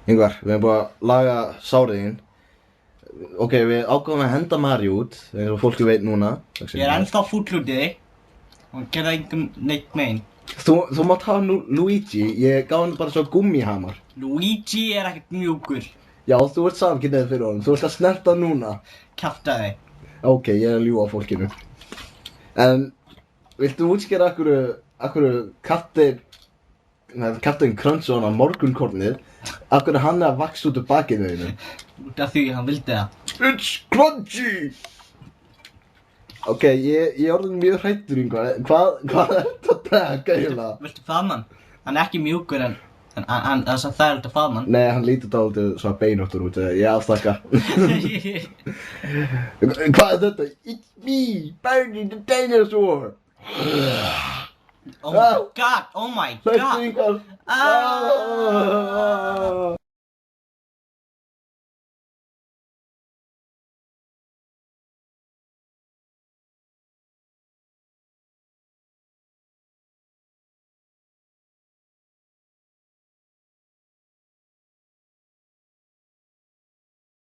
Yngvar, við erum búin að laga sáriðin. Ok, við ákváðum að henda Mari út, eins og fólki veit núna. Ég er ennþá fúll út í þig og gerði engum neitt mein. Þú mátt hafa Luigi, ég gaf hann bara svo gúmmihamar. Luigi er ekkert mjúkur. Já, þú ert samkynneið fyrir honum, þú ert að snerta núna. Kjaftaði. Ok, ég er að ljúga á fólkinu. En, viltu útskýra akkur Captain Crunch og hann morgunkornið, akkur hann er að vaxa út úr bakinu þínu? Út af því hann vildi það. It's crunchy! Ok, ég er orðin mjög hræddur, Yngvar. Hvað er þetta að breka eiginlega? Viltu faðma hann? Hann er ekki mjúkur en það er þægilegt að faðma hann. Nei, hann lítur dálítið svona beinóttur út, ég afþakka. Hvað er þetta? It's me, Barney the Dinosaur! Oh my god, oh my god! Hlættu, Yngvar!